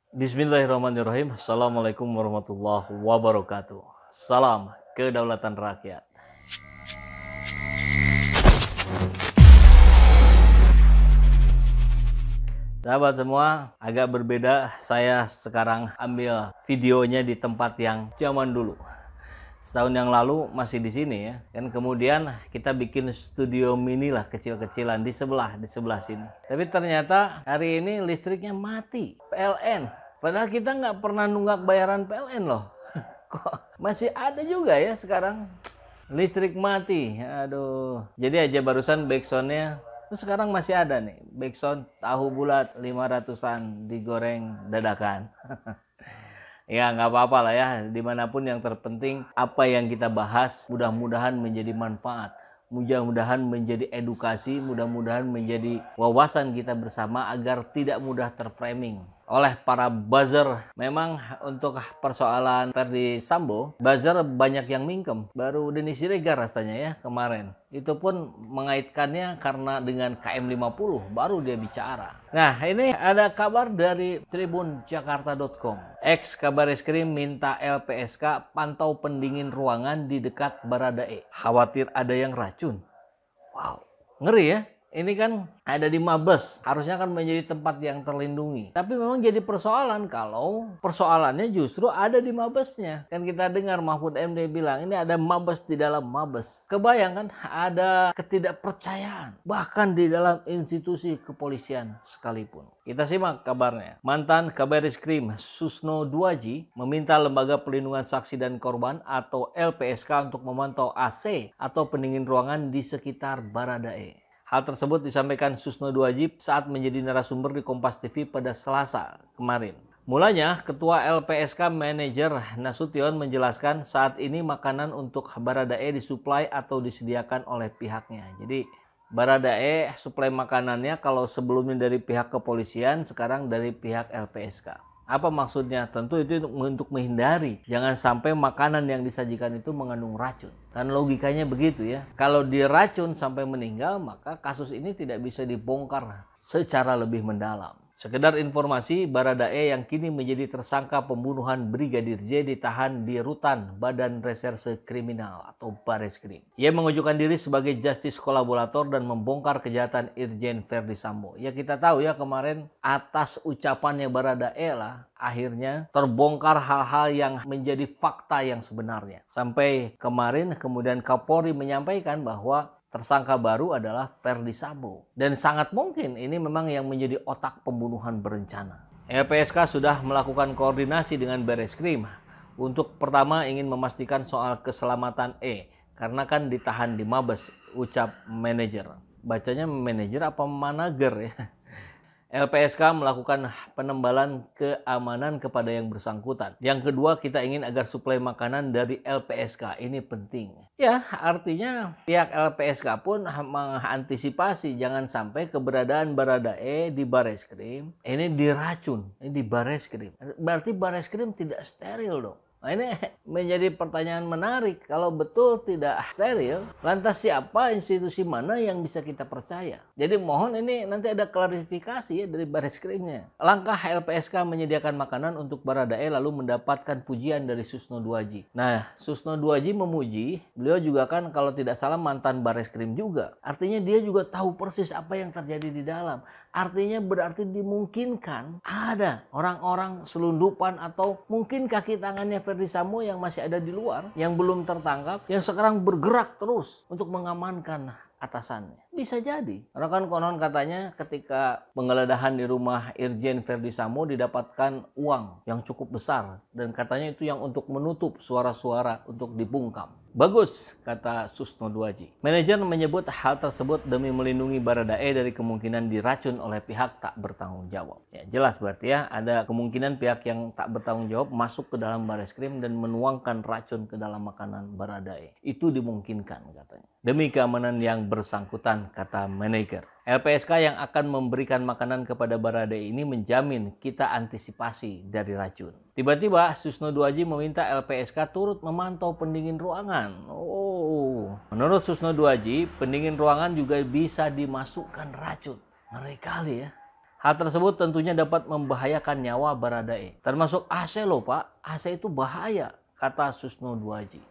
Bismillahirrahmanirrahim. Assalamualaikum warahmatullahi wabarakatuh. Salam kedaulatan rakyat. Sahabat semua, agak berbeda. Saya sekarang ambil videonya di tempat yang zaman dulu. Setahun yang lalu masih di sini ya. Dan kemudian kita bikin studio mini lah, kecil-kecilan di sebelah sini. Tapi ternyata hari ini listriknya mati, PLN. Padahal kita nggak pernah nunggak bayaran PLN loh. Kok masih ada juga ya sekarang listrik mati. Aduh. Jadi aja barusan backsoundnya sekarang masih ada nih. Backsound tahu bulat 500-an digoreng dadakan. Ya nggak apa-apa lah ya, dimanapun yang terpenting apa yang kita bahas mudah-mudahan menjadi manfaat, mudah-mudahan menjadi edukasi, mudah-mudahan menjadi wawasan kita bersama agar tidak mudah terframing oleh para buzzer. Memang untuk persoalan Ferdy Sambo, buzzer banyak yang mingkem. Baru Denny Siregar rasanya ya kemarin. Itu pun mengaitkannya karena dengan KM50 baru dia bicara. Nah ini ada kabar dari tribunjakarta.com. Ex Kabareskrim minta LPSK pantau pendingin ruangan di dekat Baradae. Khawatir ada yang racun. Wow, ngeri ya. Ini kan ada di Mabes, harusnya kan menjadi tempat yang terlindungi. Tapi memang jadi persoalan kalau persoalannya justru ada di Mabesnya. Kan kita dengar Mahfud MD bilang ini ada Mabes di dalam Mabes. Kebayang kan ada ketidakpercayaan bahkan di dalam institusi kepolisian sekalipun. Kita simak kabarnya. Mantan Kabareskrim Susno Duaji meminta Lembaga Perlindungan Saksi dan Korban atau LPSK untuk memantau AC atau pendingin ruangan di sekitar Baradae. Hal tersebut disampaikan Susno Duaji saat menjadi narasumber di Kompas TV pada Selasa kemarin. Mulanya, Ketua LPSK Manajer Nasution menjelaskan saat ini makanan untuk Baradae disuplai atau disediakan oleh pihaknya. Jadi Baradae suplai makanannya kalau sebelumnya dari pihak kepolisian, sekarang dari pihak LPSK. Apa maksudnya? Tentu itu untuk menghindari jangan sampai makanan yang disajikan itu mengandung racun. Kan logikanya begitu ya. Kalau diracun sampai meninggal, maka kasus ini tidak bisa dibongkar secara lebih mendalam. Sekedar informasi, Baradae yang kini menjadi tersangka pembunuhan Brigadir J ditahan di Rutan Badan Reserse Kriminal atau Bareskrim. Ia mengajukan diri sebagai justice kolaborator dan membongkar kejahatan Irjen Ferdy Sambo. Ya kita tahu ya kemarin atas ucapannya Baradae lah akhirnya terbongkar hal-hal yang menjadi fakta yang sebenarnya. Sampai kemarin kemudian Kapolri menyampaikan bahwa tersangka baru adalah Ferdy Sambo. Dan sangat mungkin ini memang yang menjadi otak pembunuhan berencana. LPSK sudah melakukan koordinasi dengan Bareskrim untuk pertama ingin memastikan soal keselamatan E. Karena kan ditahan di Mabes, ucap manajer. Bacanya manajer apa manager ya? LPSK melakukan penembalan keamanan kepada yang bersangkutan. Yang kedua, kita ingin agar suplai makanan dari LPSK. Ini penting. Ya, artinya pihak LPSK pun mengantisipasi jangan sampai keberadaan Baradae di Bareskrim ini diracun, ini di Bareskrim. Berarti Bareskrim tidak steril dong. Nah ini menjadi pertanyaan menarik. Kalau betul tidak steril, lantas siapa institusi mana yang bisa kita percaya? Jadi mohon ini nanti ada klarifikasi ya dari Bareskrimnya. Langkah LPSK menyediakan makanan untuk Baradae lalu mendapatkan pujian dari Susno Duaji. Nah Susno Duaji memuji, beliau juga kan kalau tidak salah mantan Bareskrim juga. Artinya dia juga tahu persis apa yang terjadi di dalam. Artinya berarti dimungkinkan ada orang-orang selundupan atau mungkin kaki tangannya Ferdy Sambo yang masih ada di luar, yang belum tertangkap, yang sekarang bergerak terus untuk mengamankan atasannya. Bisa jadi. Karena kan konon katanya ketika penggeledahan di rumah Irjen Ferdy Sambo didapatkan uang yang cukup besar. Dan katanya itu yang untuk menutup suara-suara untuk dibungkam. Bagus, kata Susno Duaji. Manajer menyebut hal tersebut demi melindungi Baradae dari kemungkinan diracun oleh pihak tak bertanggung jawab. Ya, jelas berarti ya ada kemungkinan pihak yang tak bertanggung jawab masuk ke dalam Bareskrim dan menuangkan racun ke dalam makanan Baradae. Itu dimungkinkan katanya. Demi keamanan yang bersangkutan, kata manajer. LPSK yang akan memberikan makanan kepada Baradae ini menjamin kita antisipasi dari racun. Tiba-tiba Susno Duaji meminta LPSK turut memantau pendingin ruangan. Menurut Susno Duaji, pendingin ruangan juga bisa dimasukkan racun. Ngeri kali ya. Hal tersebut tentunya dapat membahayakan nyawa Baradae. Termasuk AC loh Pak, AC itu bahaya, kata Susno Duaji.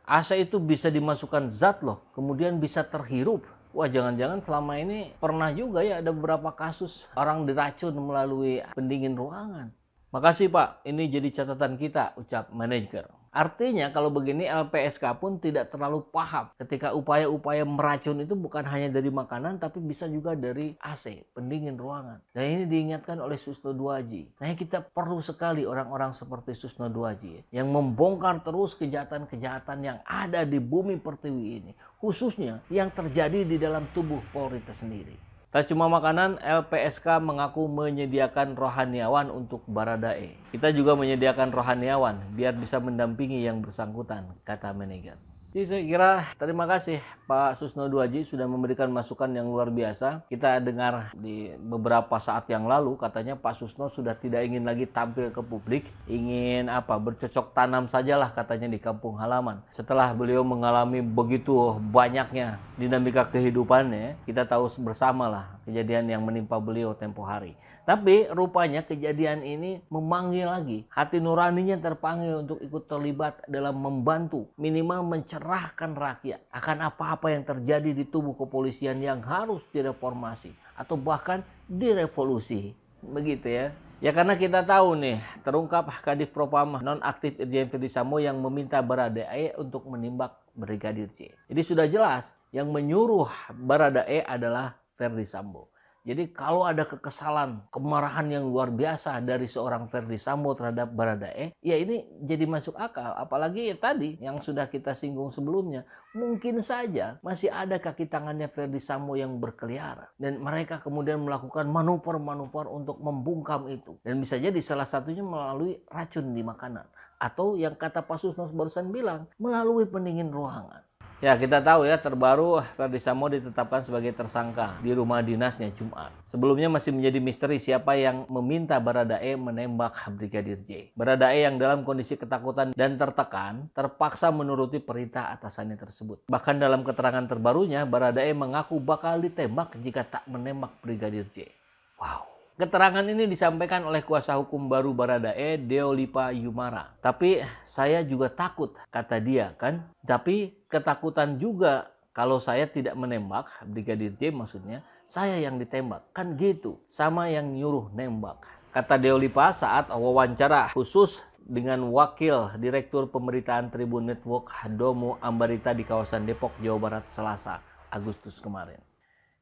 AC itu bisa dimasukkan zat loh, kemudian bisa terhirup. Wah, jangan-jangan selama ini pernah juga ya ada beberapa kasus orang diracun melalui pendingin ruangan. Makasih Pak, ini jadi catatan kita, ucap manajer. Artinya kalau begini LPSK pun tidak terlalu paham ketika upaya-upaya meracun itu bukan hanya dari makanan tapi bisa juga dari AC, pendingin ruangan. Dan ini diingatkan oleh Susno Duaji. Nah kita perlu sekali orang-orang seperti Susno Duaji yang membongkar terus kejahatan-kejahatan yang ada di bumi pertiwi ini. Khususnya yang terjadi di dalam tubuh Polri itu sendiri. Tak cuma makanan, LPSK mengaku menyediakan rohaniawan untuk Baradae. Kita juga menyediakan rohaniawan biar bisa mendampingi yang bersangkutan, kata manajer. Jadi saya kira terima kasih Pak Susno Duaji sudah memberikan masukan yang luar biasa. Kita dengar di beberapa saat yang lalu katanya Pak Susno sudah tidak ingin lagi tampil ke publik. Ingin bercocok tanam sajalah katanya di kampung halaman. Setelah beliau mengalami begitu banyaknya dinamika kehidupannya, kita tahu bersamalah kejadian yang menimpa beliau tempo hari. Tapi rupanya kejadian ini memanggil lagi. Hati nuraninya terpanggil untuk ikut terlibat dalam membantu, minimal mencerahkan rakyat akan apa-apa yang terjadi di tubuh kepolisian yang harus direformasi atau bahkan direvolusi. Begitu ya. Ya karena kita tahu nih, terungkap Kadif Propam nonaktif Irjen Ferdy Sambo yang meminta Baradae untuk menembak Brigadir J. Jadi sudah jelas yang menyuruh Baradae adalah Ferdy Sambo. Jadi kalau ada kekesalan, kemarahan yang luar biasa dari seorang Ferdy Sambo terhadap Baradae, ya ini jadi masuk akal. Apalagi ya tadi yang sudah kita singgung sebelumnya, mungkin saja masih ada kaki tangannya Ferdy Sambo yang berkeliaran. Dan mereka kemudian melakukan manuver-manuver untuk membungkam itu. Dan bisa jadi salah satunya melalui racun di makanan. Atau yang kata Pak Susno barusan bilang, melalui pendingin ruangan. Ya kita tahu ya terbaru Ferdy Sambo ditetapkan sebagai tersangka di rumah dinasnya Jumat. Sebelumnya masih menjadi misteri siapa yang meminta Baradae menembak Brigadir J. Baradae yang dalam kondisi ketakutan dan tertekan terpaksa menuruti perintah atasannya tersebut. Bahkan dalam keterangan terbarunya Baradae mengaku bakal ditembak jika tak menembak Brigadir J. Wow. Keterangan ini disampaikan oleh kuasa hukum baru Baradae, Deolipa Yumara. Tapi saya juga takut, kata dia kan. Tapi ketakutan juga kalau saya tidak menembak, Brigadir J maksudnya, saya yang ditembak. Kan gitu, sama yang nyuruh nembak. Kata Deolipa saat wawancara khusus dengan Wakil Direktur Pemberitaan Tribun Network Domo Ambarita di kawasan Depok, Jawa Barat, Selasa, Agustus kemarin.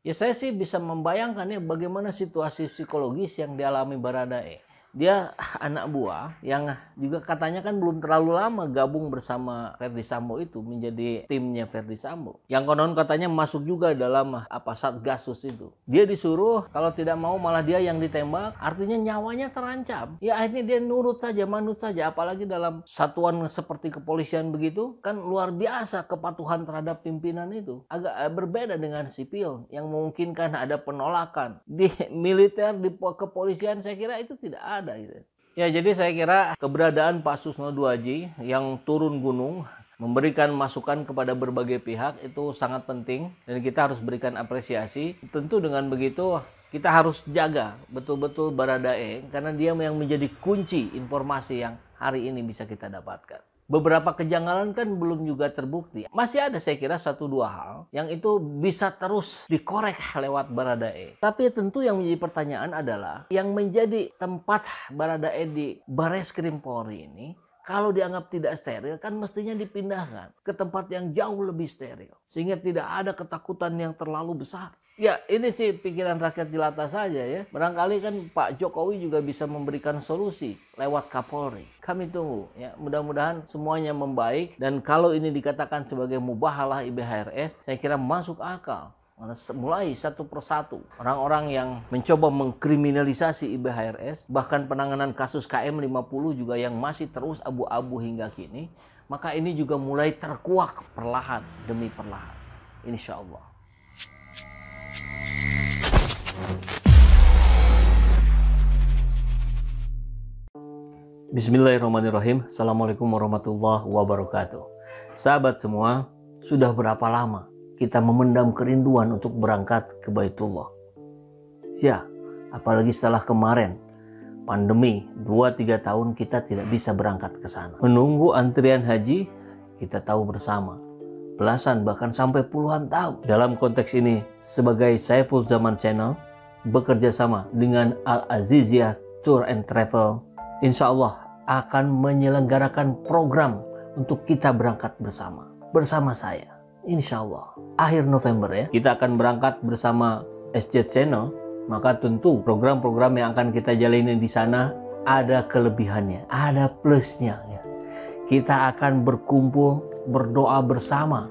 Ya saya sih bisa membayangkan ya bagaimana situasi psikologis yang dialami Baradae. Dia anak buah yang juga katanya kan belum terlalu lama gabung bersama Ferdy Sambo itu menjadi timnya Ferdy Sambo. Yang konon katanya masuk juga dalam Satgasus itu. Dia disuruh kalau tidak mau malah dia yang ditembak, artinya nyawanya terancam. Ya akhirnya dia nurut saja, manut saja. Apalagi dalam satuan seperti kepolisian begitu kan luar biasa kepatuhan terhadap pimpinan itu. Agak berbeda dengan sipil yang memungkinkan ada penolakan. Di militer, di kepolisian saya kira itu tidak ada. Ya jadi saya kira keberadaan Pak Susno Duaji yang turun gunung memberikan masukan kepada berbagai pihak itu sangat penting dan kita harus berikan apresiasi. Tentu dengan begitu kita harus jaga betul-betul Baradae karena dia yang menjadi kunci informasi yang hari ini bisa kita dapatkan. Beberapa kejanggalan kan belum juga terbukti. Masih ada saya kira 1-2 hal yang itu bisa terus dikorek lewat Baradae. Tapi tentu yang menjadi pertanyaan adalah yang menjadi tempat Baradae di Bareskrim Polri ini kalau dianggap tidak steril kan mestinya dipindahkan ke tempat yang jauh lebih steril. Sehingga tidak ada ketakutan yang terlalu besar. Ya ini sih pikiran rakyat jelata saja ya. Barangkali kan Pak Jokowi juga bisa memberikan solusi lewat Kapolri. Kami tunggu ya. Mudah-mudahan semuanya membaik. Dan kalau ini dikatakan sebagai mubahalah IBHRS saya kira masuk akal. Mulai satu persatu orang-orang yang mencoba mengkriminalisasi IBHRS, bahkan penanganan kasus KM50 juga yang masih terus abu-abu hingga kini, maka ini juga mulai terkuak perlahan demi perlahan, insya Allah. Bismillahirrahmanirrahim. Assalamualaikum warahmatullahi wabarakatuh. Sahabat semua, sudah berapa lama kita memendam kerinduan untuk berangkat ke Baitullah? Ya, Apalagi setelah kemarin pandemi 2-3 tahun kita tidak bisa berangkat ke sana. Menunggu antrian haji kita tahu bersama, belasan bahkan sampai puluhan tahun. Dalam konteks ini, sebagai Saiful Zaman Channel bekerja sama dengan Al-Aziziyah Tour and Travel, insya Allah akan menyelenggarakan program untuk kita berangkat bersama saya. Insya Allah akhir November ya, kita akan berangkat bersama SJ Channel. Maka tentu program-program yang akan kita jalani di sana ada kelebihannya, ada plusnya ya. Kita akan berkumpul berdoa bersama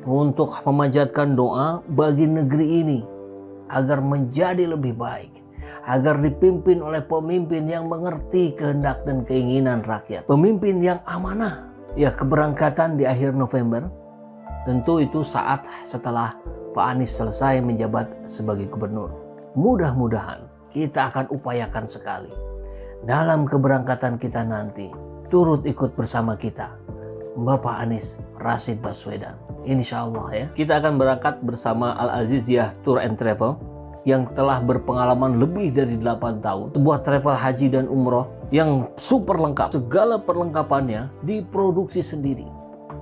untuk memanjatkan doa bagi negeri ini agar menjadi lebih baik, agar dipimpin oleh pemimpin yang mengerti kehendak dan keinginan rakyat, pemimpin yang amanah. Ya, keberangkatan di akhir November tentu itu saat setelah Pak Anies selesai menjabat sebagai gubernur. Mudah-mudahan kita akan upayakan sekali dalam keberangkatan kita nanti turut ikut bersama kita Bapak Anies Rashid Baswedan. Insya Allah ya, kita akan berangkat bersama Al-Aziziyah Tour and Travel yang telah berpengalaman lebih dari 8 tahun. Sebuah travel haji dan umroh yang super lengkap, segala perlengkapannya diproduksi sendiri.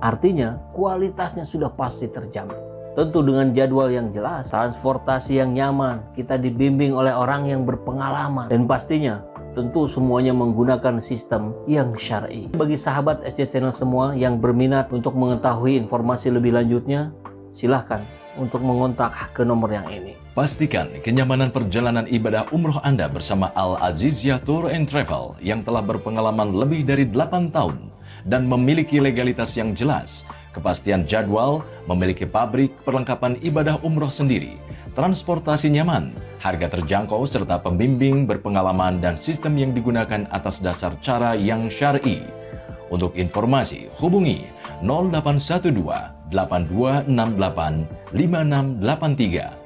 Artinya kualitasnya sudah pasti terjamin. Tentu dengan jadwal yang jelas, transportasi yang nyaman, kita dibimbing oleh orang yang berpengalaman, dan pastinya tentu semuanya menggunakan sistem yang syar'i. Bagi sahabat SJ Channel semua yang berminat untuk mengetahui informasi lebih lanjutnya, silahkan untuk mengontak ke nomor yang ini. Pastikan kenyamanan perjalanan ibadah umroh Anda bersama Al-Aziziyah Tour and Travel yang telah berpengalaman lebih dari 8 tahun dan memiliki legalitas yang jelas, kepastian jadwal, memiliki pabrik perlengkapan ibadah umroh sendiri, transportasi nyaman, harga terjangkau, serta pembimbing berpengalaman dan sistem yang digunakan atas dasar cara yang syar'i. Untuk informasi, hubungi 0812 8268 5683